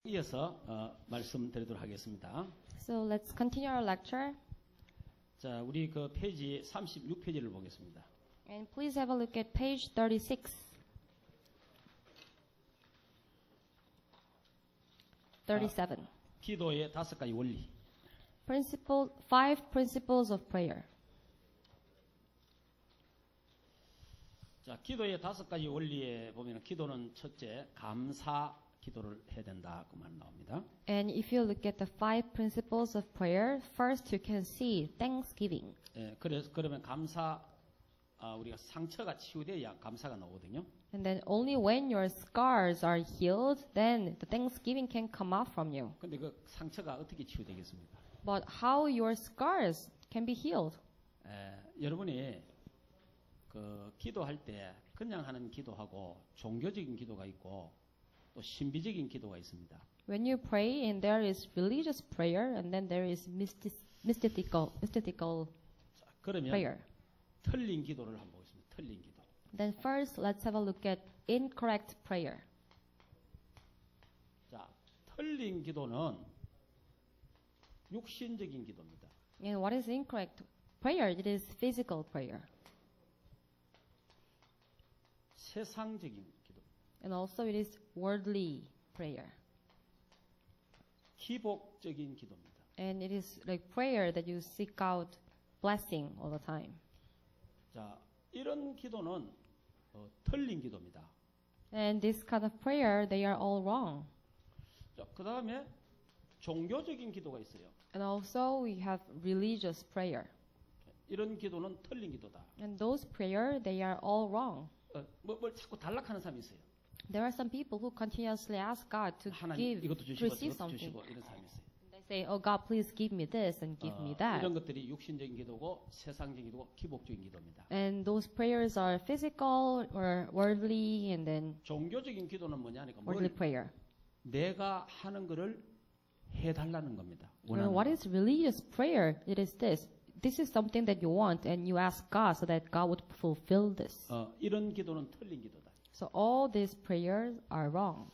이어서 말씀드리도록 하겠습니다. So let's continue our lecture. 자, 우리 그 페이지 36페이지를 보겠습니다. And please have a look at page 36. 37. 기도의 5가지 원리. Five principles of prayer. 자, 기도의 5가지 원리에 보면 기도는 첫째 감사 기도를 해야 된다 그 말 나옵니다. And if you look at the five principles of prayer, first you can see thanksgiving. 예, 그러면 우리가 상처가 치유돼야 감사가 나오거든요. And then only when your scars are healed, then the thanksgiving can come out from you. 근데 그 상처가 어떻게 치유되겠습니까? But how your scars can be healed? 여러분이 그 기도할 때 그냥 하는 기도하고 종교적인 기도가 있고 또 신비적인 기도가 있습니다. When you pray, and there is religious prayer, and then there is mystical 자, 그러면 prayer. 틀린 기도를 한번 보겠습니다. 틀린 기도. Then first, let's have a look at incorrect prayer. 자, 틀린 기도는 육신적인 기도입니다. And what is incorrect prayer? It is physical prayer. 세상적인 기도. And also it is worldly prayer. 기복적인 기도입니다. And it is like prayer that you seek out blessing all the time. 자, 이런 기도는 틀린 기도입니다. And this kind of prayer, they are all wrong. 자, 그 다음에 종교적인 기도가 있어요. And also we have religious prayer. 이런 기도는 틀린 기도다. And those prayer, they are all wrong. 뭘 자꾸 달락하는 사람이 있어요. There are some people who continuously ask God to 하나님 이것도 to 주시고 receive 저것도 something. 주시고 이런 사람이 있어요. They say, "Oh God, please give me this and give me that." 이런 것들이 육신적인 기도고 세상적인 기도고 기복적인 기도입니다. And those prayers are physical or worldly, and then 종교적인 기도는 뭐냐니까 worldly prayer. 내가 하는 거를 해달라는 겁니다. And what is religious prayer? It is this. This is something that you want, and you ask God so that God would fulfill this. 이런 기도는 틀린 기도다. So all these prayers are wrong.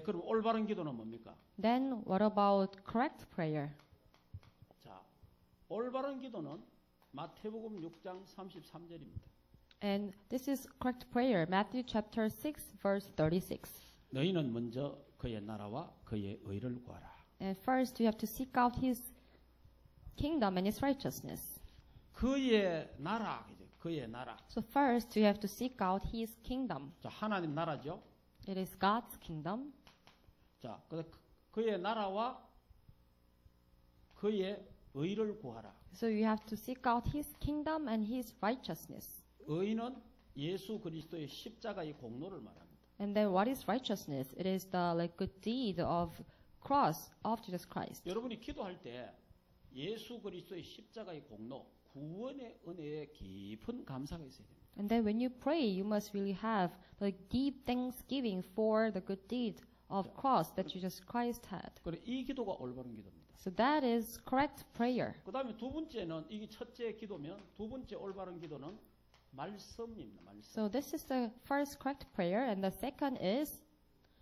그럼 올바른 기도는 뭡니까? Then what about correct prayer? 자, 올바른 기도는 마태복음 6장 33절입니다. And this is correct prayer. Matthew chapter 6, verse 36. 너희는 먼저 그의 나라와 그의 의를 구하라. And first you have to seek out His kingdom and His righteousness. 그의 나라, 그의 나라. So first you have to seek out His kingdom. 자, 하나님 나라죠. It is God's kingdom. 자, 그의 나라와 그의 의를 구하라. So you have to seek out His kingdom and His righteousness. 의는 예수 그리스도의 십자가의 공로를 말합니다. And then what is righteousness? It is the good deed of cross of Jesus Christ. 여러분이 기도할 때 예수 그리스도의 십자가의 공로, 구원의 은혜에 깊은 감사가 있어야 됩니다. And then when you pray, you must really have the deep thanksgiving for the good deed of cross that Jesus Christ had. 그래 이 기도가 올바른 기도입니다. So that is correct prayer. 그다음에 두 번째는 이게 첫째 기도면 두 번째 올바른 기도는 말씀입니다. 말씀. So this is the first correct prayer, and the second is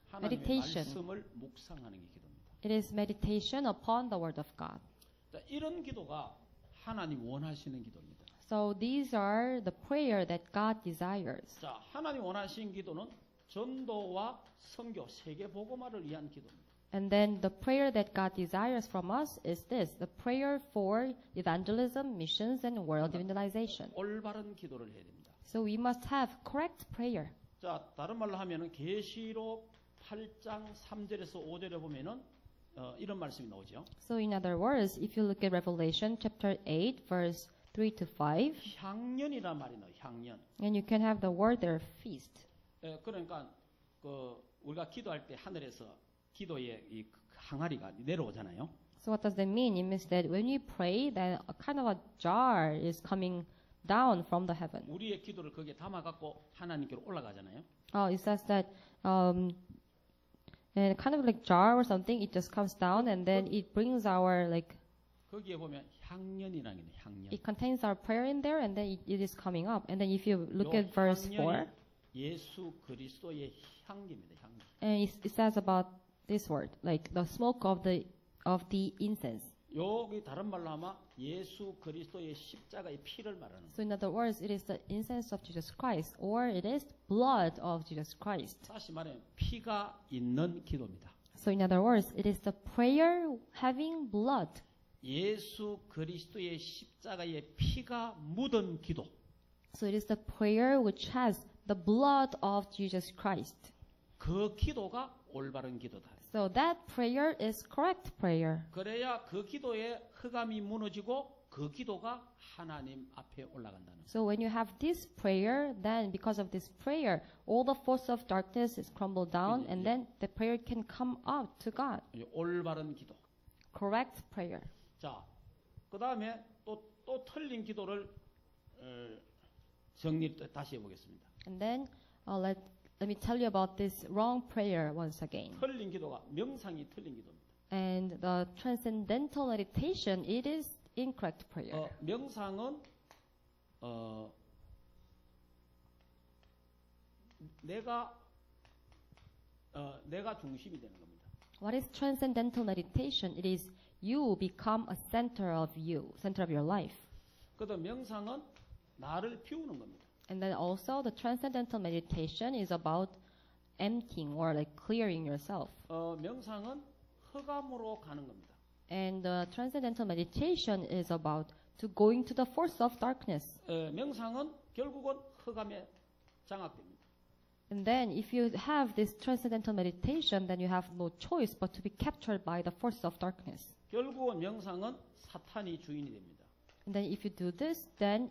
하나님의 meditation. 말씀을 묵상하는 게 기도입니다. It is meditation upon the word of God. 자, 이런 기도가 하나님 원하시는 기도입니다. So these are the prayer that God desires. 자, 하나님 원하시는 기도는 전도와 선교, 세계 복음화를 위한 기도입니다. And then the prayer that God desires from us is this, the prayer for evangelism, missions, and world evangelization. 올바른 기도를 해야 됩니다. So we must have correct prayer. 자, 다른 말로 하면은 계시록 8장 3절에서 5절에 보면은 이런 말씀이 나오죠. So in other words, if you look at Revelation chapter 8, verse 3 to 5, 향년이란 말이 나와요. 향년. and you can have the word there, feast. 그러니까 우리가 기도할 때 하늘에서 기도의 이 항아리가 내려오잖아요. So what does that mean? It means that when you pray, then a kind of a jar is coming down from the heaven. 우리의 기도를 거기에 담아갖고 하나님께로 올라가잖아요. It says that and kind of like jar or something, it just comes down and then it brings our 거기에 보면 향년이라는 게 향년. it contains our prayer in there and then it is coming up. And then if you look at verse 4, 예수 그리스도의 향기입니다. 향기. and it says about this word, like the smoke of the incense. 여기 다른 말로 하면 예수 그리스도의 십자가의 피를 말하는 거예요. So in other words, it is the incense of Jesus Christ, or it is blood of Jesus Christ. 다시 말하면 피가 있는 기도입니다. So in other words, it is the prayer having blood. 예수 그리스도의 십자가의 피가 묻은 기도. So it is the prayer which has the blood of Jesus Christ. 그 기도가 올바른 기도다. So that prayer is correct prayer. 그래야 그 기도에 흑암이 무너지고 그 기도가 하나님 앞에 올라간다는 거예요. So when you have this prayer, then because of this prayer, all the force of darkness is crumbled down, and then the prayer can come out to God. 올바른 기도. Correct prayer. 자, 그 다음에 또 틀린 기도를 정리 다시 해보겠습니다. And then let me tell you about this wrong prayer once again. 틀린 기도가 명상이 틀린 기도입니다. And the transcendental meditation, it is incorrect prayer. 명상은 내가 중심이 되는 겁니다. What is transcendental meditation? It is you become a center of you, center of your life. 그다음 명상은 나를 비우는 겁니다. And then also the transcendental meditation is about emptying or like clearing yourself. 명상은 흑암으로 가는 겁니다. And the transcendental meditation is about to going to the force of darkness. 명상은 결국은 흑암에 장악됩니다. And then if you have this transcendental meditation, then you have no choice but to be captured by the force of darkness. 결국은 명상은 사탄이 주인이 됩니다. And then if you do this, then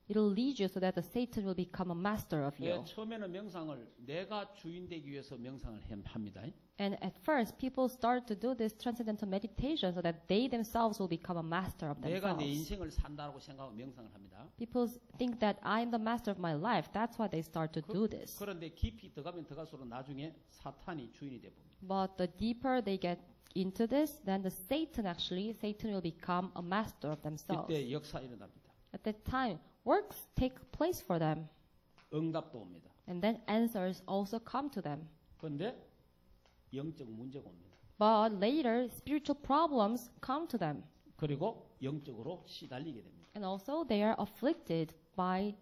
it'll lead you so that the Satan will become a master of you. 처음에는 명상을 내가 주인 되기 위해서 명상을 합니다. And at first, people start to do this transcendental meditation so that they themselves will become a master of 내가 내 themselves. 인생을 산다고 생각하고 명상을 합니다. People think that I'm the master of my life. That's why they start to do this. 그런데 깊이 들어가면 들어갈수록 나중에 사탄이 주인이 돼 봅니다. But the deeper they get into this, then Satan will become a master of themselves. 이때 역사 일어납니다. At that time, works take place for them. 응답도 옵니다. And then answers also come to them. 그런데 영적 문제가 옵니다. But later, spiritual problems come to them. 그리고 영적으로 시달리게 됩니다. And also, they are afflicted by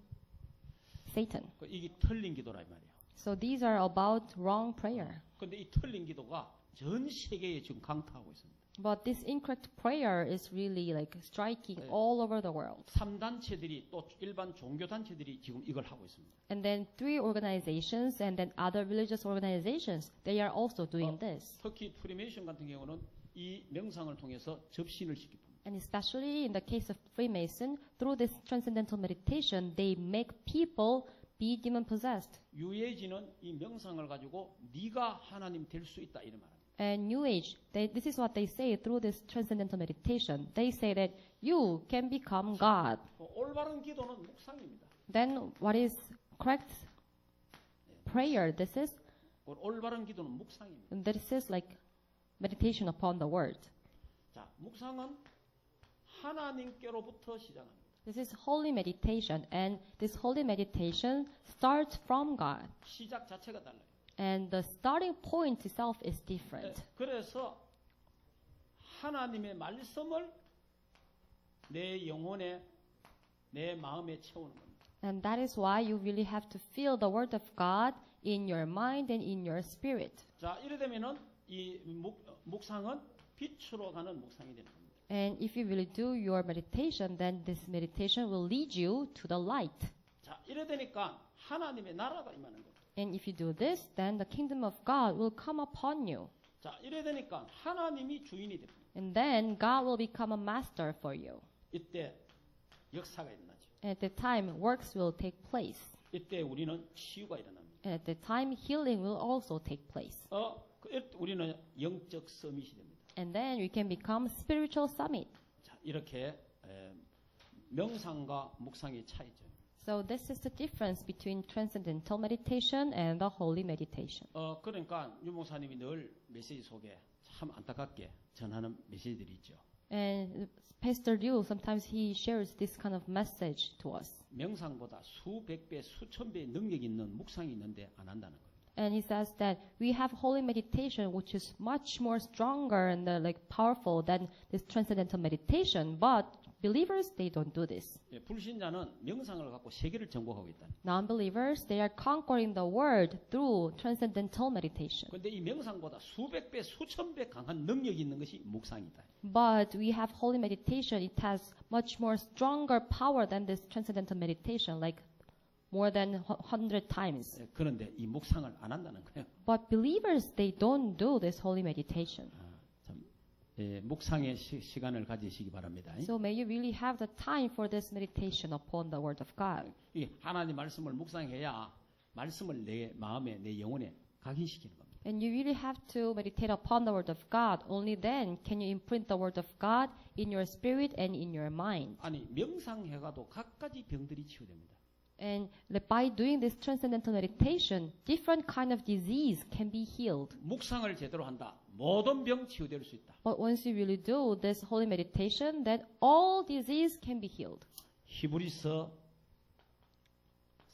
Satan. 이게 틀린 기도라 이 말이에요. So these are about wrong prayer. 그런데 이 틀린 기도가 전 세계에 지금 강타하고 있습니다. But this incorrect prayer is really like striking all over the world. 3단체들이 또 일반 종교단체들이 지금 이걸 하고 있습니다. And then 3 organizations and then other religious organizations, they are also doing this. 특히 프리메이션 같은 경우는 이 명상을 통해서 접신을 시킵니다. And especially in the case of Freemason, through this transcendental meditation, they make people be demon possessed. 유해지는 이 명상을 가지고 네가 하나님 될 수 있다 이런 말입니다. And New Age, this is what they say through this transcendental meditation. They say that you can become God. 올바른 기도는 묵상입니다. Then what is correct prayer? This is 올바른 기도는 묵상입니다. this is like meditation upon the word. 자, 묵상은 하나님께로부터 시작합니다. This is holy meditation, and this holy meditation starts from God. 시작 자체가 달라요. And the starting point itself is different. 그래서 하나님의 말씀을 내 영혼에, 내 마음에 채우는 겁니다. And that is why you really have to feel the word of God in your mind and in your spirit. 자, 이래 되면은 이 묵상은 빛으로 가는 묵상이 되는 겁니다. And if you really do your meditation, then this meditation will lead you to the light. 자, 이래 되니까 하나님의 나라가 임하는 겁니다. And if you do this, then the kingdom of God will come upon you. 자, 이래 되니까 하나님이 주인이 됩니다. And then God will become a master for you. 이때 역사가 일어나죠. And at that time, works will take place. 이때 우리는 치유가 일어납니다. And at that time, healing will also take place. 우리는 영적 서밋이 됩니다. And then we can become spiritual summit. 자, 이렇게 명상과 묵상의 차이죠. So this is the difference between transcendental meditation and the holy meditation. 그러니까 유 목사님이 늘 메시지 속에 참 안타깝게 전하는 메시지들이 있죠. And Pastor Liu, sometimes he shares this kind of message to us. 명상보다 수백 배, 수천 배의 능력이 있는 묵상이 있는데 안 한다는 겁니다. And he says that we have holy meditation, which is much more stronger and powerful than this transcendental meditation. But believers, they don't do this. 예, 불신자는 명상을 갖고 세계를 정복하고 있다. Non-believers, they are conquering the world through transcendental meditation. 그런데 이 명상보다 수백 배, 수천 배 강한 능력이 있는 것이 묵상이다. But we have holy meditation. It has much more stronger power than this transcendental meditation, like more than 100 times. 예, 그런데 이 묵상을 안 한다는 거예요. But believers, they don't do this holy meditation. 참, 예, 묵상의 시간을 가지시기 바랍니다. So may you really have the time for this meditation upon the Word of God. 이 하나님 말씀을 묵상해야 말씀을 내 마음에, 내 영혼에 각인시키는 겁니다. And you really have to meditate upon the Word of God. Only then can you imprint the Word of God in your spirit and in your mind. 아니 명상해가도 각가지 병들이 치유됩니다. And by doing this transcendental meditation, different kind of disease can be healed. 묵상을 제대로 한다. 모든 병 치유될 수 있다. But once you really do this holy meditation, then all disease can be healed. 히브리서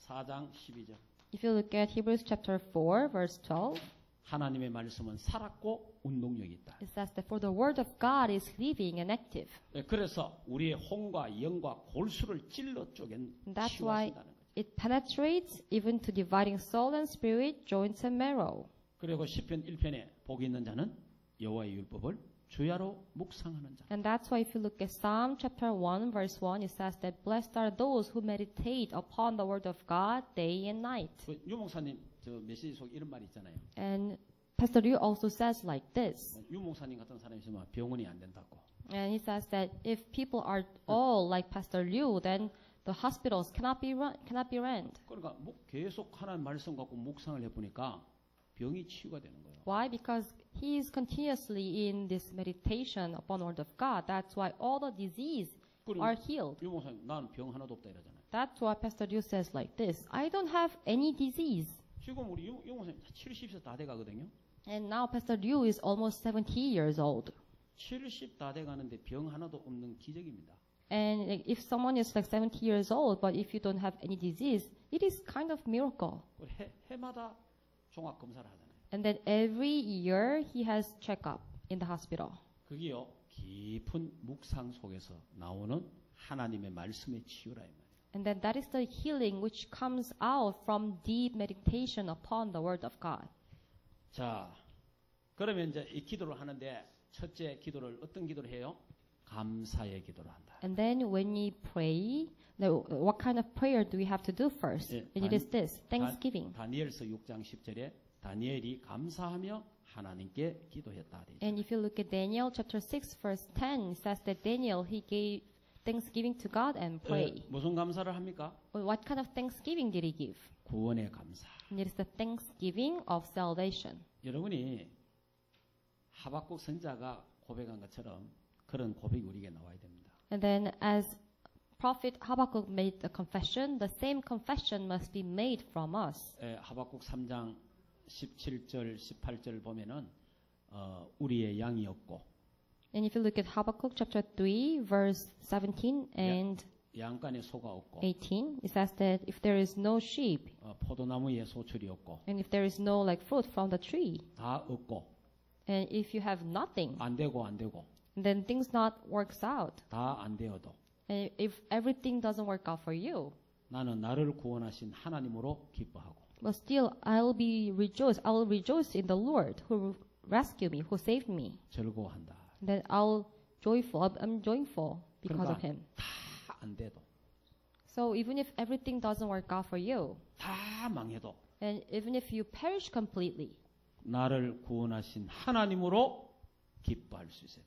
4장 12절. If you look at Hebrews chapter 4, verse 12, 하나님의 말씀은 살았고 운동력이 있다. it says that for the word of God is living and active. 예, 그래서 우리의 혼과 영과 골수를 찔러 쪼갠 And that's why 치유하신다는 거죠. it penetrates even to dividing soul and spirit, joints and marrow. 그리고 시편 1편에 복이 있는 자는 여호와의 율법을 주야로 묵상하는 자. And that's why if you look at Psalm chapter 1, verse 1, it says that blessed are those who meditate upon the word of God day and night. 그 유 목사님 저 메시지 속에 이런 말이 있잖아요. And Pastor Liu also says like this. 유 목사님 같은 사람이 있으면 병원이 안 된다고. And he says that if people are all like Pastor Liu, then the hospitals cannot be run. 그러니까 계속 하나님 말씀 갖고 묵상을 해보니까 병이 치유가 되는 거예요. Why? Because he is continuously in this meditation upon the word of God. That's why all the disease are healed. 유 목사님 나는 병 하나도 없다 이러잖아요. That's why Pastor Liu says like this. I don't have any disease. 지금 우리 유 목사님 70세 다 돼가거든요. And now Pastor Liu is almost 70 years old. 70 다 돼가는데 병 하나도 없는 기적입니다. And if someone is like 70 years old, but if you don't have any disease, it is kind of miracle. 해마다 종합 검사를 하잖아요. And then every year he has checkup in the hospital. 그게요 깊은 묵상 속에서 나오는 하나님의 말씀의 치유라 이 말이에요. And then that is the healing which comes out from deep meditation upon the word of God. 자, 그러면 이제 이 기도를 하는데 첫째 기도를 어떤 기도를 해요? 감사의 기도를 한다. And then when we pray, what kind of prayer do we have to do first? 예, And it is this, thanksgiving. 다니엘서 6장 10절에 다니엘이 감사하며 하나님께 기도했다. And if you look at Daniel chapter 6 verse 10, it says that Daniel, he gave thanksgiving to God and pray. 무슨 감사를 합니까? What kind of thanksgiving did he give? 구원의 감사. And it is the thanksgiving of salvation. 여러분이 하박국 선지자가 고백한 것처럼 그런 고백이 우리에게 나와야 됩니다. And then as Prophet Habakkuk made the confession, the same confession must be made from us. 하박국 3장 17절, 18절 보면은 우리의 양이 없고 And if you look at Habakkuk chapter 3, verse 17 and 양간에 소가 없고 18, it says that if there is no sheep, 포도나무에 소출이 없고 and if there is no like fruit from the tree, 다 없고 and if you have nothing, 안 되고 then things not works out. 다 안 되어도 And if everything doesn't work out for you, 나는 나를 구원하신 하나님으로 기뻐하고 but still I will rejoice in the Lord who rescued me, who saved me. 즐거워한다. Then I'm joyful because of him. 다 안 돼도 So even if everything doesn't work out for you, 다 망해도 and even if you perish completely, 나를 구원하신 하나님으로 기뻐할 수 있어요.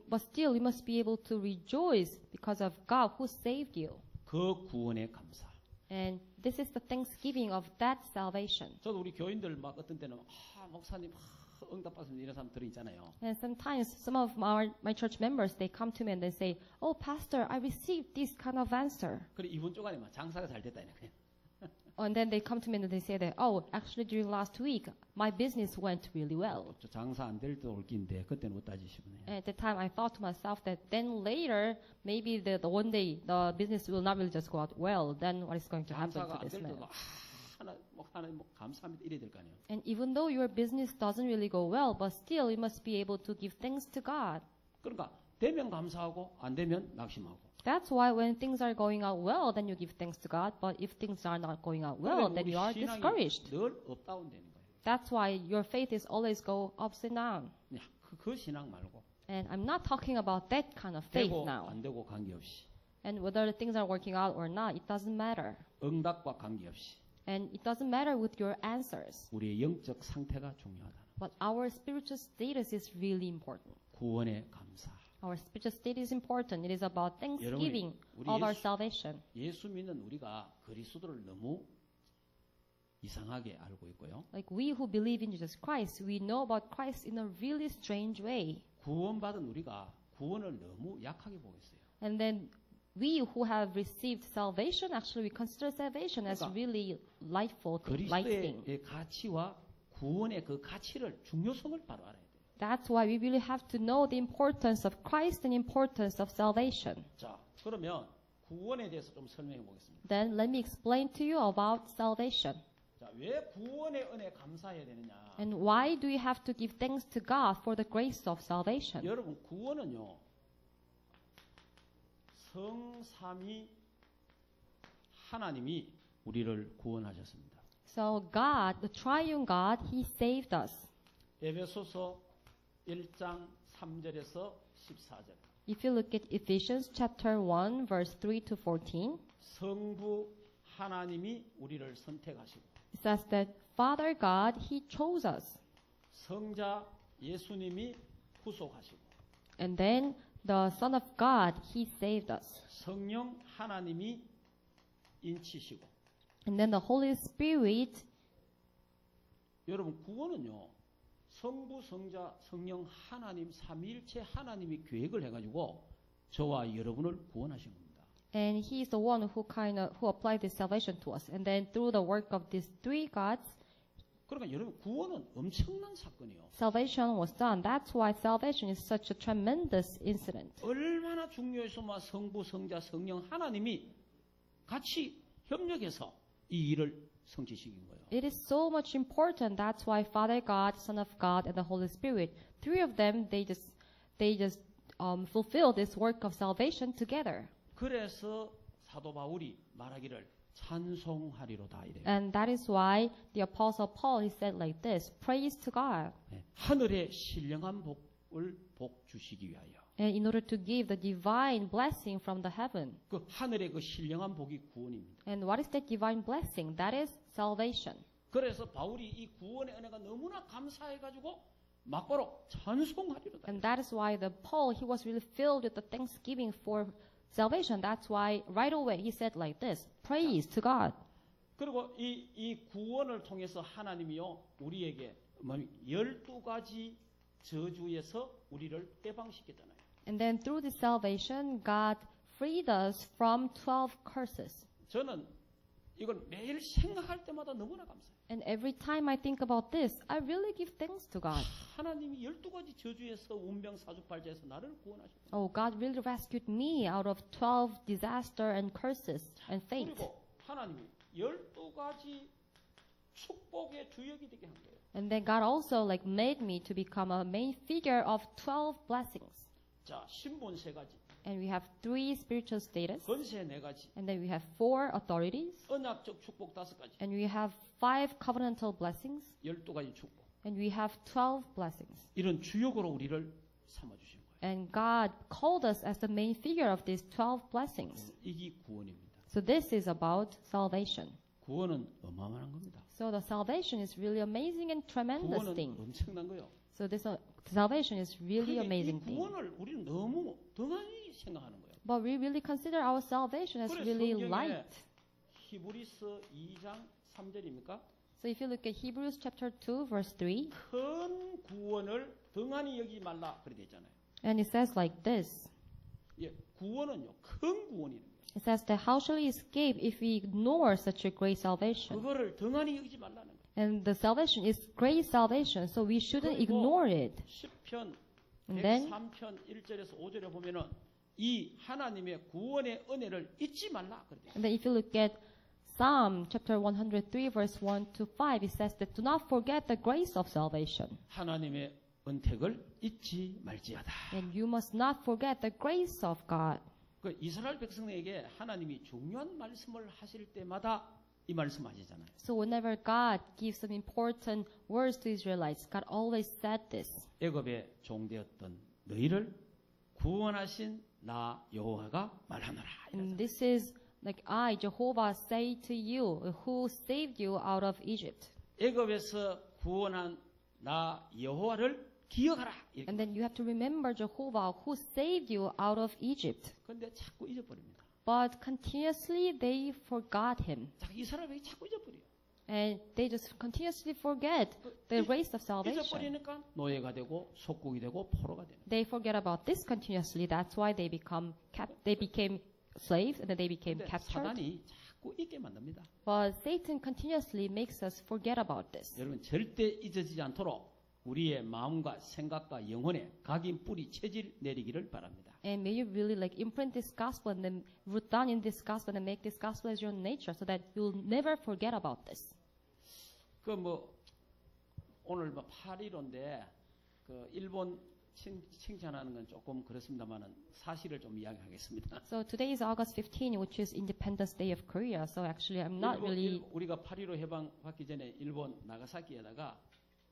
but still you must be able to rejoice because of God who saved you. 그 구원의 감사. And this is the thanksgiving of that salvation. 저도 우리 교인들 막 어떤 때는 목사님 응답받습니다 이런 사람들이 있잖아요. And sometimes some of my church members, they come to me and they say, "Oh, Pastor, I received this kind of answer." 그래 이번 주간에 막 장사가 잘 됐다 이렇게. And then they come to me and they say that, "Oh, actually during last week, my business went really well." 저 장사 안 될 때 올 긴데 그때는 못 따지시면 해요. And at the time, I thought to myself that then later, maybe the one day the business will not really just go out well. Then what is going to happen 장사가 to 안 this 될 man? 때도 하나님 뭐 감사합니다 이래야 될 거 아니에요. And even though your business doesn't really go well, but still you must be able to give thanks to God. 그러니까 되면 감사하고 안 되면 낙심하고. That's why when things are going out well, then you give thanks to God. But if things are not going out well, then you are discouraged. 늘 업다운 되는 거예요. That's why your faith is always go ups and down. 네, 그 신앙 말고 And I'm not talking about that kind of faith 되고 now. 안 되고 관계없이 And whether the things are working out or not, it doesn't matter. 응답과 관계없이 And it doesn't matter with your answers. 우리의 영적 상태가 중요하다. But our spiritual status is really important. 구원의 감사. Our spiritual state is important. It is about thanksgiving 우리 of our 예수- salvation. 예수 믿는 우리가 그리스도를 너무 이상하게 알고 있고요. Like we who believe in Jesus Christ, we know about Christ in a really strange way. 구원받은 우리가 구원을 너무 약하게 보고 있어요. And then we who have received salvation, actually we consider salvation as 그러니까 really light thing. 그리스도의 가치와 구원의 그 가치를 중요성을 바로 알아야 돼요. That's why we really have to know the importance of Christ and importance of salvation. 자, 그러면 구원에 대해서 좀 설명해 보겠습니다. Then let me explain to you about salvation. 자, 왜 구원의 은혜 감사해야 되느냐? And why do we have to give thanks to God for the grace of salvation? 여러분, 구원은요. 성삼위 하나님이 우리를 구원하셨습니다. So God, the triune God, He saved us. 에베소서 1장 3절에서 14절. If you look at Ephesians chapter 1, verse 3 to 14, 성부 하나님이 우리를 선택하시고 it says that Father God, He chose us. 성자 예수님이 구속하시고 And then the Son of God, He saved us. 성령 하나님이 인치시고. And then the Holy Spirit, 여러분, 구원은요. 성부, 성자, 성령 하나님 삼위일체 하나님이 계획을 해가지고 저와 여러분을 구원하신 겁니다. and He is the one who applied this salvation to us. And then through the work of these three gods, 그러니까 여러분, 구원은 엄청난 사건이에요. salvation was done. That's why salvation is such a tremendous incident. 얼마나 중요해서만 성부, 성자, 성령 하나님이 같이 협력해서 이 일을 성취시킨 거예요. It is so much important. That's why Father God, Son of God, and the Holy Spirit, three of them, they just fulfill this work of salvation together. 그래서 사도 바울이 말하기를 찬송하리로다 이래요. And that is why the Apostle Paul, he said like this, praise to God. 네. 하늘의 신령한 복을 복 주시기 위하여. And in order to give the divine blessing from the heaven. 그 하늘의 그 신령한 복이 구원입니다. And what is that divine blessing? That is salvation. 그래서 바울이 이 구원의 은혜가 너무나 감사해가지고 막바로 찬송하리로다. And that is why the Paul, he was really filled with the thanksgiving for salvation. That's why right away he said like this, praise to God. 그리고 이 구원을 통해서 하나님이요 우리에게 12가지 저주에서 우리를 해방시켰잖아요. And then through this salvation, God freed us from 12 curses. 저는 이걸 매일 생각할 때마다 너무나 감사해요. And every time I think about this, I really give thanks to God. 하나님이 12가지 저주에서 운명 사주팔자에서 나를 구원하셨어요. Oh, God really rescued me out of 12 disaster and curses and fate. 그리고 하나님이 12가지 축복의 주역이 되게 한 거예요. And then God also like made me to become a main figure of 12 blessings. 자, 신분 3가지, And we have 3 spiritual status. 권세 4가지, And then we have 4 authorities. 언약적 축복 5가지, And we have 5 covenantal blessings. 12가지 축복. And we have 12 blessings. 이런 주역으로 우리를 삼아 주신 거예요. And God called us as the main figure of these 12 blessings. 이게 구원입니다. So this is about salvation. 구원은 어마어마한 겁니다. So the salvation is really amazing and tremendous 구원은 thing. 엄청난 거예요. So this salvation is really 근데 이 amazing thing. 구원을 우리는 너무 등한히 생각하는 거예요. But we really consider our salvation as 그래 really 성경에 light. 히브리서 2장 3절입니까? So if you look at Hebrews chapter 2 verse 3, 큰 구원을 등한히 여기지 말라 그래 되잖아요. and it says like this. 예, 구원은요 큰 구원이에요. It says that how shall we escape if we ignore such a great salvation? 그거를 등한히 여기지 말라는 거예요. And the salvation is great salvation, so we shouldn't ignore it. 10편 And then- 103편 1절에서 5절에 보면은 이 하나님의 구원의 은혜를 잊지 말라 그래. And then if you look at Psalm chapter 103 verse 1 to 5, it says that do not forget the grace of salvation. 하나님의 은택을 잊지 말지어다. And you must not forget the grace of God. 그 이스라엘 백성에게 하나님이 중요한 말씀을 하실 때마다 이 말씀하시잖아요. So whenever God gives some important words to Israelites, God always said this. 애굽의 종되었던 너희를 구원하신 나 여호와가 말하노라. And this is like I, Jehovah, say to you, who saved you out of Egypt. 애굽에서 구원한 나 여호와를 기억하라. And then you have to remember Jehovah, who saved you out of Egypt. 그런데 자꾸 잊어버립니다. But continuously they forgot him. 자, 이스라엘 백성이 자꾸 잊어버려요. And they just continuously forget the grace of salvation. 잊어버리니까 노예가 되고 속국이 되고 포로가 됩니다. They forget about this continuously. That's why they became slaves and then they became 근데 captured. 사단이 자꾸 잊게 만듭니다. But Satan continuously makes us forget about this. 여러분 절대 잊어지지 않도록 우리의 마음과 생각과 영혼에 각인 뿌리 체질 내리기를 바랍니다. And may you really like imprint this gospel and then root down in this gospel and make this gospel as your nature so that you'll never forget about this. 그 뭐 오늘 뭐 8.15인데 그 일본 칭찬하는 건 조금 그렇습니다만은 사실을 좀 이야기하겠습니다. So today is August 15, which is Independence Day of Korea. So actually I'm not really 우리가 8.15 해방 받기 전에 일본 나가사키에다가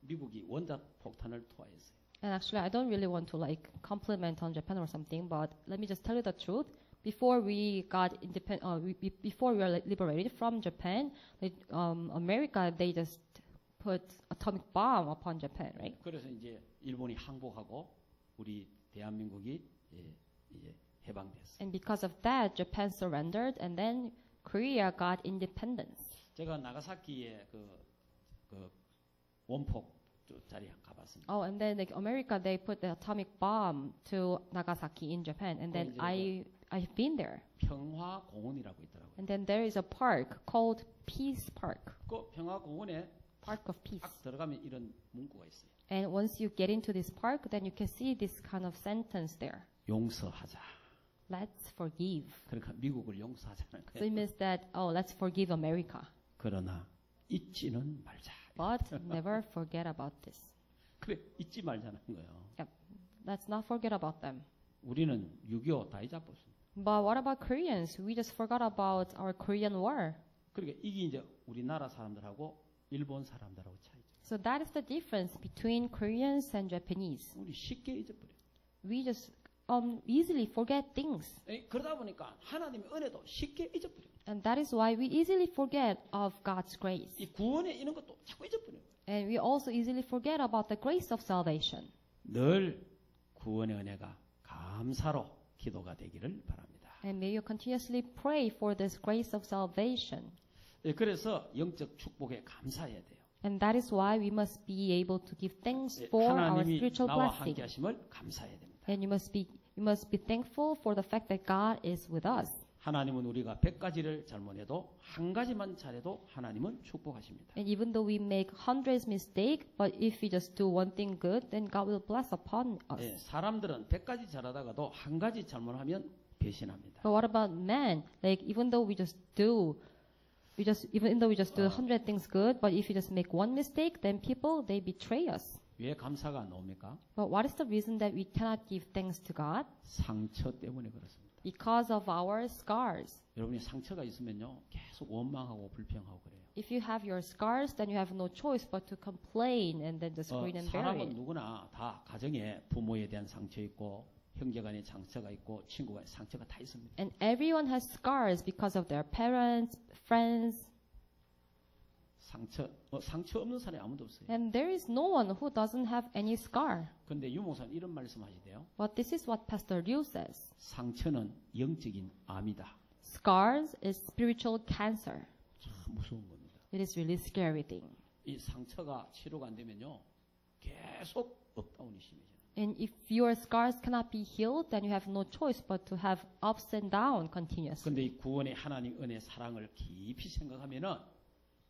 미국이 원자 폭탄을 투하했어요. And actually, I don't really want to like compliment on Japan or something, but let me just tell you the truth. Before we got before we were like, liberated from Japan, like, America they just put atomic bomb upon Japan, right? 그래서 이제 일본이 항복하고 우리 대한민국이 이제 해방됐어요. And because of that, Japan surrendered, and then Korea got independence. 제가 나가사키에 그 원폭 자리에 가봤습니다. Oh, and then like America, they put the atomic bomb to Nagasaki in Japan, and then I've been there. 평화공원이라고 있더라고요. And then there is a park called Peace Park, 그 평화공원에 Park of Peace. 딱 들어가면 이런 문구가 있어요. And once you get into this park, then you can see this kind of sentence there. 용서하자. Let's forgive. 그러니까 미국을 용서하자는 So it 거예요. means that, oh, let's forgive America. 그러나 잊지는 말자. But never forget about this. 그래 잊지 말자는 거예요. Yep. Let's not forget about them. 우리는 6.25 다 잊어버렸습니다. But what about Koreans? We just forgot about our Korean War. 그러니까 이게 이제 우리나라 사람들하고 일본 사람들하고 차이죠. So that is the difference between Koreans and Japanese. 우리 쉽게 잊어버려요. We just easily forget things. 그러다 보니까 하나님의 은혜도 쉽게 잊어버려요. And that is why we easily forget of God's grace. 이 구원에 있는 것도 자꾸 잊어버려요. And we also easily forget about the grace of salvation. 늘 구원의 은혜가 감사로 기도가 되기를 바랍니다. And may you continuously pray for this grace of salvation. 그래서 영적 축복에 감사해야 돼요. And that is why we must be able to give thanks for our 하나님이 spiritual 나와 blessing. 함께 하심을 감사해야 됩니다. And you must be thankful for the fact that God is with us. 하나님은 우리가 100가지를 잘못해도 한 가지만 잘해도 하나님은 축복하십니다. And even though we make hundreds mistakes, but if we just do one thing good, then God will bless upon us. 사람들은 100가지 잘하다가도 한 가지 잘못하면 배신합니다. But what about man? Like even though we just do 100 things good, but if we just make one mistake, then people they betray us. 왜 감사가 안 나옵니까? But what is the reason that we cannot give thanks to God? 상처 때문에 그렇습니다. Because of our scars. 여러분이 상처가 있으면요 계속 원망하고 불평하고 그래요. If you have your scars, then you have no choice but to complain and then just grin and bear 사람은 it. 누구나 다 가정에 부모에 대한 상처 있고 형제간의 상처가 있고 친구간의 상처가 다 있습니다. And everyone has scars because of their parents, friends, 상처 없는 사람이 아무도 없어요. and there is no one who doesn't have any scar. 그런데 유목사는 이런 말씀하시대요. But this is what Pastor Liu says. 상처는 영적인 암이다. Scars is spiritual cancer. 참 무서운 겁니다. It is really scary thing. 이 상처가 치료가 안 되면요 계속 업다운이 심해져요. And if your scars cannot be healed, then you have no choice but to have ups and downs continuously. 그런데 이 구원의 하나님 은혜 사랑을 깊이 생각하면은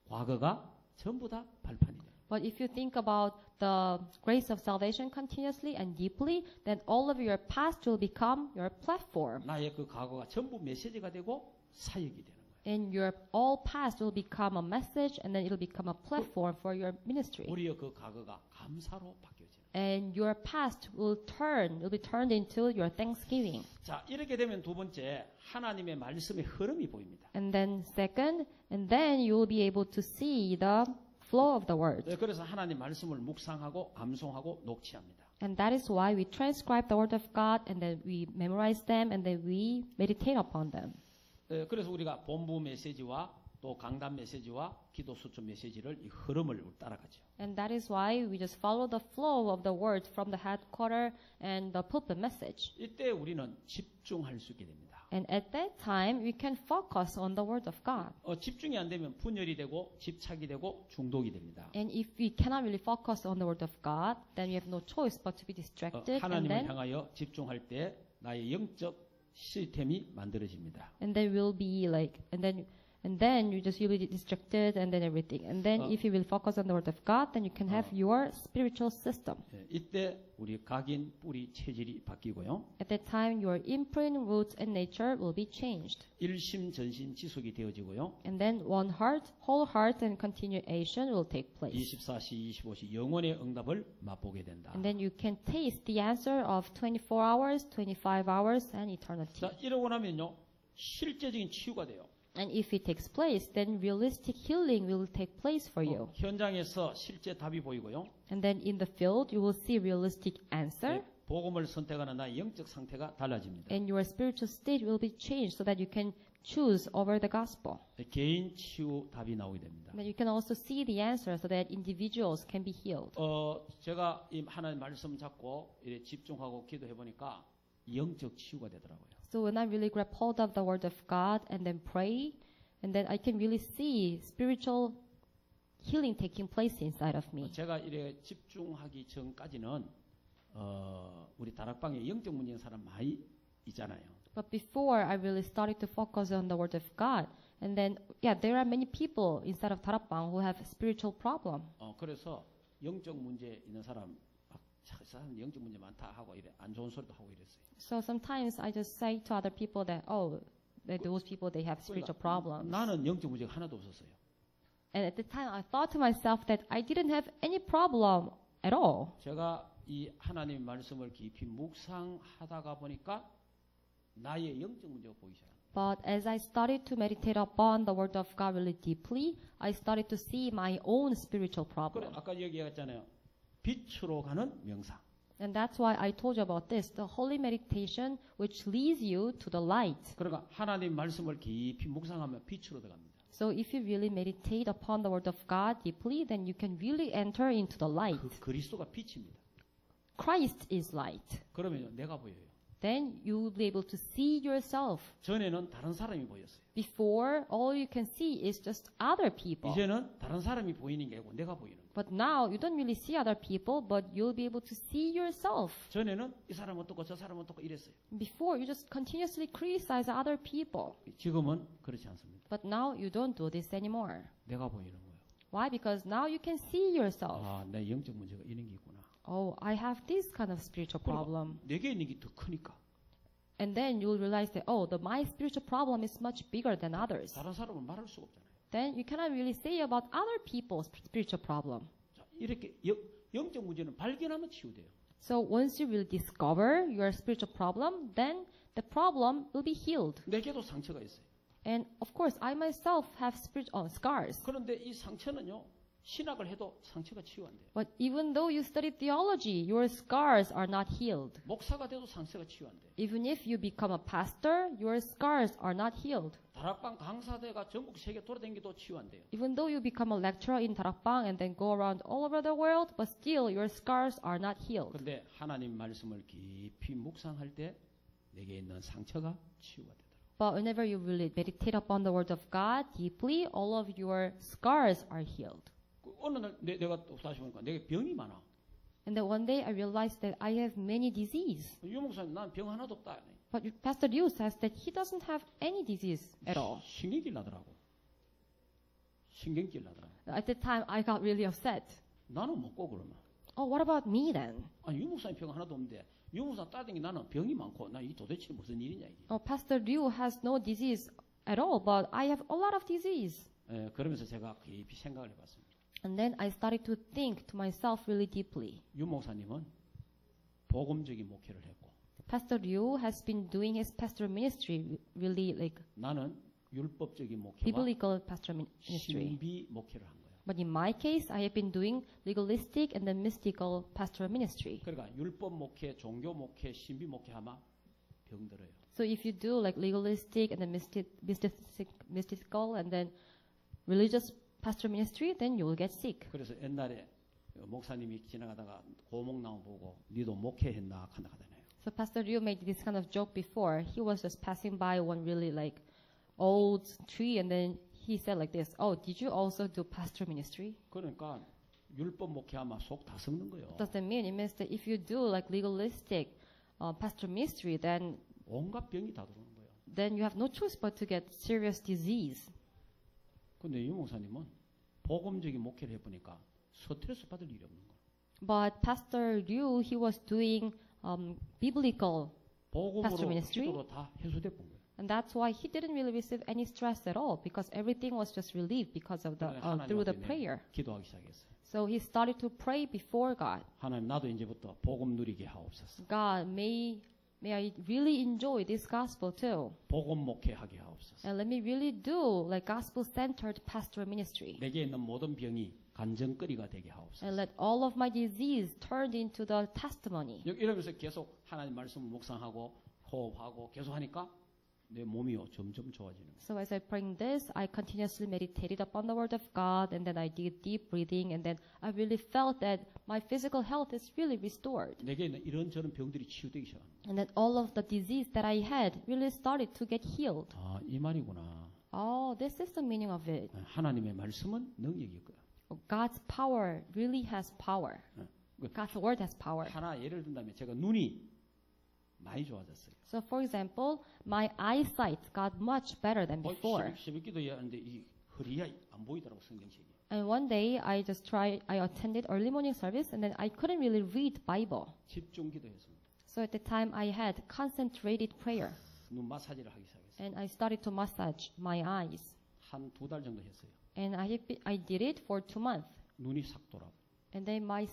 과거가 전부 다 발판이 돼요. But if you think about the grace of salvation continuously and deeply, then all of your past will become your platform. 나의 그 과거가 전부 메시지가 되고 사역이 되는 거예요. And your all past will become a message, and then it'll become a platform for your ministry. 우리의 그 과거가 감사로 바뀌어져요. And your past will be turned into your thanksgiving. 자, 이렇게 되면 두 번째, 하나님의 말씀의 흐름이 보입니다. And then second, and then you will be able to see the flow of the word. 네, 그래서 하나님 말씀을 묵상하고 암송하고 녹취합니다. And that is why we transcribe the word of God, and then we memorize them, and then we meditate upon them. 네, 그래서 우리가 본부 메시지와 또 강단 메시지와 기도 수준 메시지를 이 흐름을 따라가죠. And that is why we just follow the flow of the word from the headquarter and the pulpit message. 이때 우리는 집중할 수 있게 됩니다. And at that time, we can focus on the word of God. 집중이 안 되면 분열이 되고 집착이 되고 중독이 됩니다. And if we cannot really focus on the word of God, then we have no choice but to be distracted. And 하나님을 then, 향하여 집중할 때 나의 영적 시스템이 만들어집니다. and then we'll be like, and then you'll be distracted, and then everything. And then if you will focus on the word of God, then you can have your spiritual system. 예, 이때 우리 각인 뿌리 체질이 바뀌고요. At that time, your imprint, roots, and nature will be changed. 일심 전신 지속이 되어지고요. And then one heart, whole heart, and continuation will take place. 24시 25시 영원의 응답을 맛보게 된다. And then you can taste the answer of 24 hours, 25 hours, and eternity. 자, 이러고 나면요. 실제적인 치유가 돼요. And if it takes place, then realistic healing will take place for you. 현장에서 실제 답이 보이고요. And then in the field, you will see realistic answer. 네, 복음을 선택하는 나의 영적 상태가 달라집니다. And your spiritual state will be changed so that you can choose over the gospel. 네, 개인 치유 답이 나오게 됩니다. And then you can also see the answer so that individuals can be healed. 제가 이 하나님 말씀 잡고 이렇게 집중하고 기도해 보니까 영적 치유가 되더라고요. So when I really grab hold of the word of God and then pray, and then I can really see spiritual healing taking place inside of me. 제가 이렇게 집중하기 전까지는 우리 다락방에 영적 문제인 사람 많이 있잖아요. But before I really started to focus on the word of God, and then there are many people inside of Tarapang who have spiritual problem. 그래서 영적 문제 있는 사람 사람 영적 문제 많다 하고 이래 안 좋은 소리도 하고 이랬어요. So sometimes I just say to other people that that those people they have spiritual problems. 나는 영적 문제가 하나도 없었어요. And at the time I thought to myself that I didn't have any problem at all. 제가 이 하나님의 말씀을 깊이 묵상하다가 보니까 나의 영적 문제가 보이기 시작합니다. But as I started to meditate upon the word of God really deeply, I started to see my own spiritual 그래, problem. 아까 얘기했잖아요. 빛으로 가는 명상. And that's why I told you about this, the holy meditation which leads you to the light. 그러니까 하나님 말씀을 깊이 묵상하면 빛으로 들어갑니다. So if you really meditate upon the word of God deeply, then you can really enter into the light. 그 그리스도가 빛입니다. Christ is light. 그러면 내가 보여요. Then you will be able to see yourself. 전에는 다른 사람이 보였어요. Before, all you can see is just other people. 이제는 다른 사람이 보이는 게 아니고 내가 보이는 거예요. But now, you don't really see other people, but you'll be able to see yourself. 전에는 이 사람은 어떻고 저 사람은 어떻고 이랬어요. Before, you just continuously criticize other people. 지금은 그렇지 않습니다. But now, you don't do this anymore. 내가 보이는 거예요. Why? Because now you can see yourself. 아, 내 영적 문제가 이런 게 있구나. Oh, I have this kind of spiritual problem. 내게 있는 게 더 크니까. And then you'll realize that, my spiritual problem is much bigger than others. 다른 사람은 말할 수가 없잖아요. Then you cannot really say about other people's spiritual problem. 자, 이렇게 영적 문제는 발견하면 치유돼요. So once you will discover your spiritual problem, then the problem will be healed. 내게도 상처가 있어요. And of course, I myself have scars. 그런데 이 상처는요, 신학을 해도 상처가 치유 안 돼요. But even though you study theology, your scars are not healed. 목사가 돼도 상처가 치유 안 돼요. Even if you become a pastor, your scars are not healed. 다락방 강사대가 전국 세계 돌아다니기도 치유 안 돼요. Even though you become a lecturer in Tarapang and then go around all over the world, but still your scars are not healed. 그런데 하나님 말씀을 깊이 묵상할 때 내게 있는 상처가 치유가 되더라고요. But whenever you really meditate upon the word of God deeply, all of your scars are healed. 어느 날 내가 또 다시 보니까 내게 병이 많아. And then one day I realized that I have many disease. 유 목사님 난 병 하나도 없다. But Pastor Liu says that he doesn't have any disease at all. 신경질 나더라고. 신경질 나더라고. At the time, I got really upset. 나는 먹고 그러면. Oh, what about me then? 아니 유 목사님 병 하나도 없는데 유 목사 따뜻히 나는 병이 많고 나 이 도대체 무슨 일이냐 이게. Oh, Pastor Liu has no disease at all, but I have a lot of disease. 그러면서 제가 깊이 생각을 해봤습니다. And then I started to think to myself really deeply. 유 목사님은 복음적인 목회를 했고 Pastor Ryu has been doing his pastoral ministry really like 나는 율법적인 목회와 biblical pastoral ministry. 신비 목회를 한 거예요. But in my case, I have been doing legalistic and then mystical pastoral ministry. 그러니까 율법 목회, 종교 목회, 신비 목회하면 병들어요. So if you do like legalistic and then mystical and then religious pastoral ministry, then you will get sick. 그래서 옛날에 목사님이 지나가다가 고목나무 보고 니도 목회했나 하잖아요. So Pastor Ryu made this kind of joke before. He was just passing by one really like old tree and then he said like this, "Oh, did you also do pastoral ministry?" 그러니까 율법 목회하면 속 다 썩는 거예요. What does that mean? It means that if you do like legalistic pastoral ministry, then 온갖 병이 다 들어오는 거예요. you have no choice but to get serious disease. 근데 유 목사님은 복음적인 목회를 해보니까 스트레스 받을 일이 없는 거예요. But Pastor Ryu, he was doing biblical, 복음으로 ministry? 기도로 다 해소돼 본 거예요. and that's why he didn't really receive any stress at all because everything was just relieved because of the 하나님 through the 앞에 prayer. 기도하기 시작했어요. So he started to pray before God. 하나님 나도 이제부터 복음 누리게 하옵소서. God, may I really enjoy this gospel too, 복음 목회하게 하옵소서. and let me really do like gospel-centered pastoral ministry, 내게 있는 모든 병이 간증거리가 되게 하옵소서. and let all of my disease turned into the testimony. 이러면서 계속 하나님 말씀을 묵상하고 호흡하고 계속 하니까 내 몸이요 점점 좋아지는 거예요. So as I prayed this, I continuously meditated upon the word of God, and then I did deep breathing, and then I really felt that my physical health is really restored. 내게 있는 이런저런 병들이 치유되기 시작합니다. And then all of the disease that I had really started to get healed. 아, 이 말이구나. Oh, this is the meaning of it. 하나님의 말씀은 능력일 거야. God's power really has power. God's word has power. 하나 예를 든다면 제가 눈이 많이 좋아졌어요. So for example, my eyesight got much better than before. 새벽 기도해야 하는데 이 허리가 안 보이더라고 성경책이. And one day I attended early morning service and then I couldn't really read Bible. 집중 기도했습니다. So at the time I had concentrated prayer 눈 마사지를 하기 시작했어요. and I started to massage my eyes. 한 2달 정도 했어요. And I did it for 2 months. 눈이 싹 돌아. And then my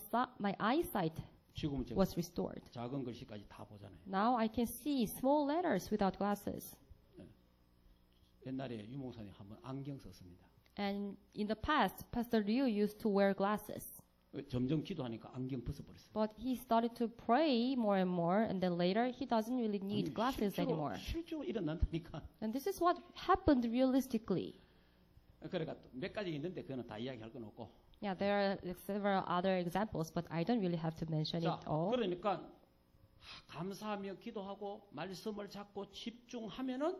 eyesight 지금은 제가 was restored. 작은 글씨까지 다 보잖아요. Now I can see small letters without glasses. 옛날에 유목사님 한번 안경 썼습니다. And in the past, Pastor Ryu used to wear glasses. 점점 기도하니까 안경 벗어버렸어요. But he started to pray more and more, and then later he doesn't really need glasses anymore. 실제로 일어난다니까. And this is what happened realistically. 그러니까 몇 가지 있는데 그거는 다 이야기할 건 없고. Yeah, there are several other examples, but I don't really have to mention 자, it all. 그러니까 감사하며 기도하고 말씀을 잡고 집중하면은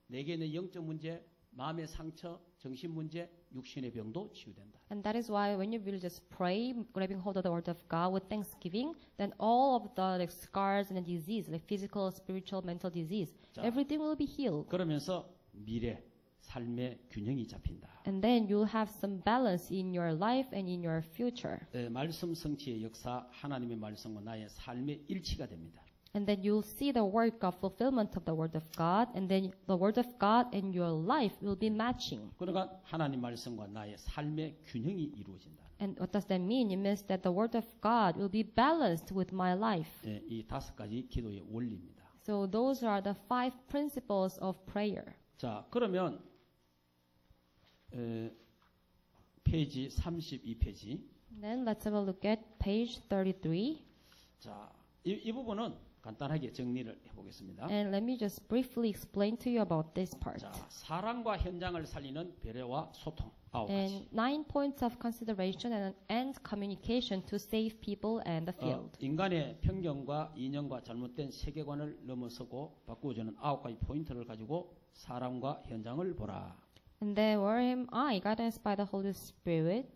내게 있는 영적 문제, 마음의 상처, 정신 문제, 육신의 병도 치유된다. And that is why when you really just pray, grabbing hold of the word of God with thanksgiving, then all of the like, scars and the disease, like physical, spiritual, mental disease, 자, everything will be healed. 그러면서 미래, 삶의 균형이 잡힌다. And then you'll have some balance in your life and in your future. 말씀 성취의 역사, 하나님의 말씀과 나의 삶의 일치가 됩니다. And then you'll see the work of fulfillment of the word of God, and then the word of God and your life will be matching. 그러니까 하나님 말씀과 나의 삶의 균형이 이루어진다. And what does that mean? It means that the word of God will be balanced with my life. 이 5가지 기도의 원리입니다. So those are the 5 principles of prayer. 자, 그러면 페이지 32페이지. Then let's have a look at page 33. 자, 이 부분은 간단하게 정리를 해보겠습니다. And let me just briefly explain to you about this part. 자, 사랑과 현장을 살리는 배려와 소통. 9가지. And 9 points of consideration and communication to save people and the field. 인간의 편견과 이념과 잘못된 세계관을 넘어서고 바꾸어주는 9가지 포인트를 가지고 사람과 현장을 보라. And there were am I, guidance by the Holy Spirit.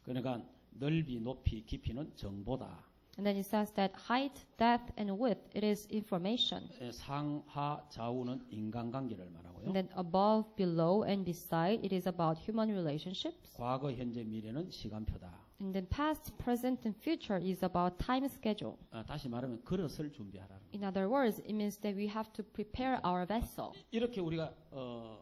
그러니까 넓이, 높이, 깊이는 정보다. And then it says that height, depth, and width, it is information. 상하, 좌우는 인간관계를 말하고요. And then above, below, and beside, it is about human relationships. 과거, 현재, 미래는 시간표다. And then past, present, and future is about time schedule. 다시 말하면 그릇을 준비하라는 거예요. In other words, it means that we have to prepare our vessel. 이렇게 우리가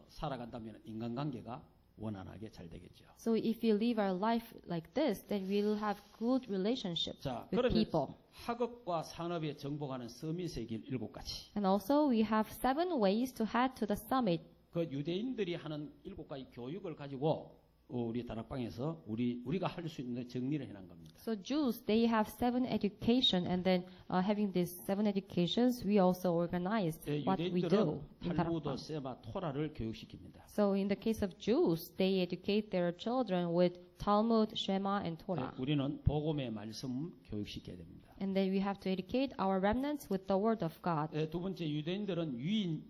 살아간다면 인간관계가 원활하게 잘 되겠죠. So if we live our life like this, then we'll have good relationship 자, with 그러면 people. 학업과 산업에 정복하는 서밋의 길 7가지. And also we have 7 ways to head to the summit. 그 유대인들이 하는 7가지 교육을 가지고 우리 다락방에서 우리가 할 수 있는 정리를 해놓은 겁니다. So Jews, they have 7 education, and then having these 7 educations, we also organized what we do 유대인들은 in 탈무드, 다락방. 세마, 토라를 교육시킵니다. So in the case of Jews, they educate their children with Talmud, Shema, and Torah. 우리는 복음의 말씀 교육시켜야 됩니다. And then we have to educate our remnants with the word of God. 두 번째 유대인들은 유인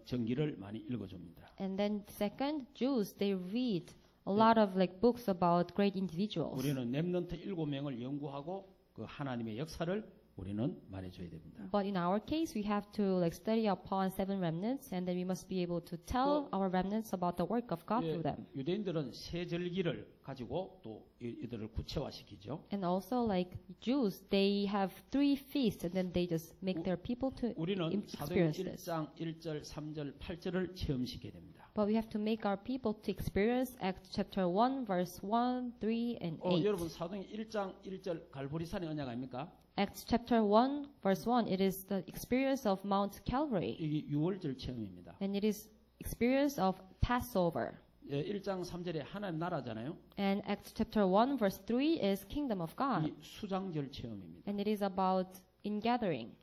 정기를 많이 읽어줍니다. And then second, Jews, they read a lot of like books about great individuals. 우리는 렘넌트 7명을 연구하고 그 하나님의 역사를 우리는 말해줘야 됩니다. But in our case, we have to like study upon 7 remnants, and then we must be able to tell our remnants about the work of God through them. 유대인들은 세 절기를 가지고 또 이들을 구체화시키죠. And also, like Jews, they have 3 feasts, and then they just make their people to 우리는 사도행 experience this. 1장 1절, 3절, 8절을 체험시켜야 됩니다. But we have to make our people to experience Acts chapter 1, verse 1, 3, and 8. 여러분 사도행 1장 1절 갈보리산의 언약 아닙니까? Acts chapter 1, verse 1, it is the experience of Mount Calvary, 이게 6월절 체험입니다. and it is experience of Passover. 1장 3절에 하나님 나라잖아요. And Acts chapter 1, verse 3 is kingdom of God, 이 수장절 체험입니다. and it is about ingathering.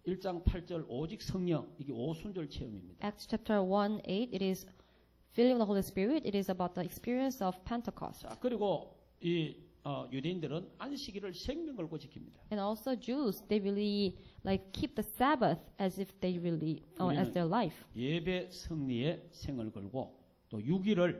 1장 8절 오직 성령 이게 오순절 체험입니다. Acts chapter 1, 8, it is filling with the Holy Spirit. It is about the experience of Pentecost. 자, 그리고 이 유대인들은 안식일을 생명 걸고 지킵니다. And also Jews, they really like keep the Sabbath as if they really, as their life. 예배 승리에 생을 걸고 또 6일을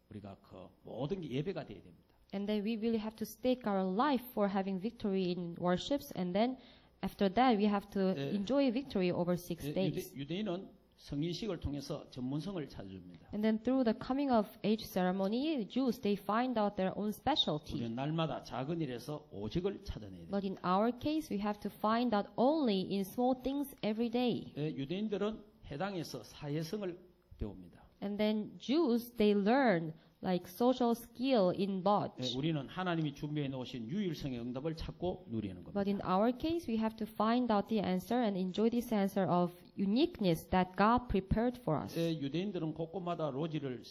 우리가 그 모든 게 예배가 돼야 됩니다. And then we really have to stake our life for having victory in worships, and then after that we have to enjoy victory over 6 days. 유대인은 성인식을 통해서 전문성을 찾아줍니다. And then through the coming of age ceremony, Jews, they find out their own specialty. 우리는 날마다 작은 일에서 오직을 찾아내야 됩니다. But in our case, we have to find out only in small things every day. 유대인들은 해당에서 사회성을 배웁니다. And then Jews, they learn like social skill in Bodge. 우리는 하나님이 준비해 놓으신 유일성의 응답을 찾고 누리는 겁니다. But in our case, we have to find out the answer and enjoy this answer of uniqueness that God prepared for us. 유대인들은 곳곳마다 로지를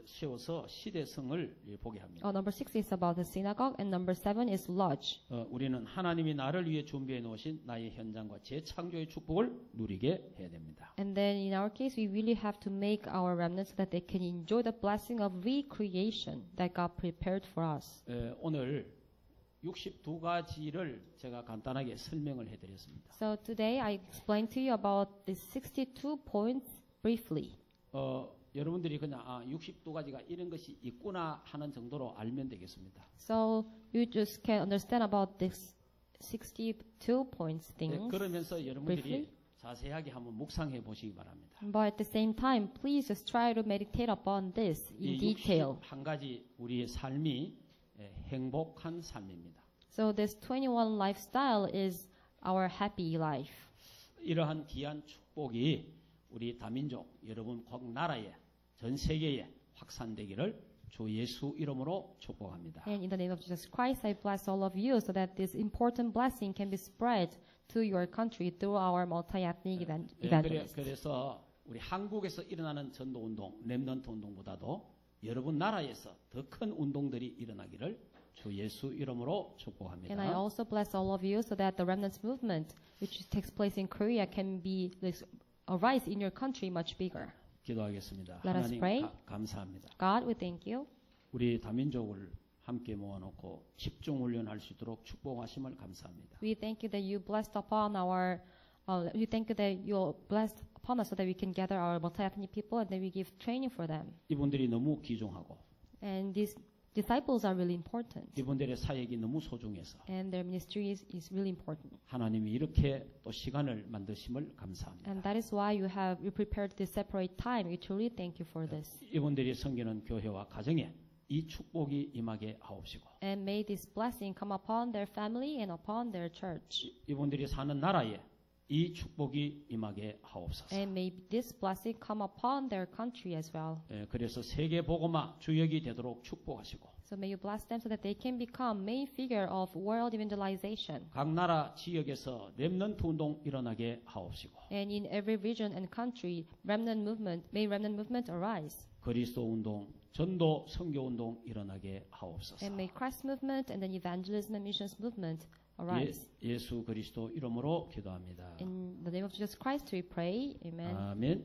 세워서 시대성을 보게 합니다. Number 6 is about the synagogue, and number 7 is lodge. 우리는 하나님이 나를 위해 준비해 놓으신 나의 현장과 재창조의 축복을 누리게 해야 됩니다. And then in our case, we really have to make our remnants so that they can enjoy the blessing of recreation that God prepared for us. 오늘 62가지를 제가 간단하게 설명을 해드렸습니다. So today I explained to you about the 62 points briefly. 여러분들이 그냥 62가지가 이런 것이 있구나 하는 정도로 알면 되겠습니다. So you just can understand about this 62 points things. 그러면서 여러분들이 briefly. 자세하게 한번 묵상해 보시기 바랍니다. But at the same time, please just try to meditate upon this in detail. 한 가지 우리의 삶이 행복한 삶입니다. So this 21 lifestyle is our happy life. 이러한 귀한 축복이 우리 다민족 여러분 각 나라에 전 세계에 확산되기를 주 예수 이름으로 축복합니다. And in the name of Jesus Christ, I bless all of you so that this important blessing can be spread to your country through our multi-ethnic evangelists. 그래서 우리 한국에서 일어나는 전도 운동, 렘넌트 운동보다도 여러분 나라에서 더 큰 운동들이 일어나기를 주 예수 이름으로 축복합니다. And I also bless all of you so that the remnants movement, which takes place in Korea, can be arise in your country much bigger. 기도하겠습니다. Let us 하나님 pray. 감사합니다. God, we thank you. 우리 다민족을 함께 모아놓고 집중 훈련할 수 있도록 축복하심을 감사합니다. We thank you that you blessed upon our. We thank you that you blessed upon us so that we can gather our multi-ethnic people and that we give training for them. 이분들이 너무 귀중하고 And these disciples are really important. 이분들의 사역이 너무 소중해서 And their ministry is really important. 하나님이 이렇게 또 시간을 만드심을 감사합니다. And that is why you prepared this separate time. We truly thank you for this. 이분들이 섬기는 교회와 가정에 이 축복이 임하게 하옵시고 And may this blessing come upon their family and upon their church. 이분들이 사는 나라에 이 축복이 임하게 하옵소서. And may this blessing come upon their country as well. 그래서 세계 복음화 주역이 되도록 축복하시고 So may you bless them so that they can become main figure of world evangelization. 각 나라 지역에서 렘넌트 운동 일어나게 하옵시고 And in every region and country, may remnant movement arise. 그리스도 운동, 전도 선교 운동 일어나게 하옵소서. And may Christ movement and then evangelism and missions movement arise. 예수 그리스도 이름으로 기도합니다. In the name of Jesus Christ we pray. Amen. 아멘.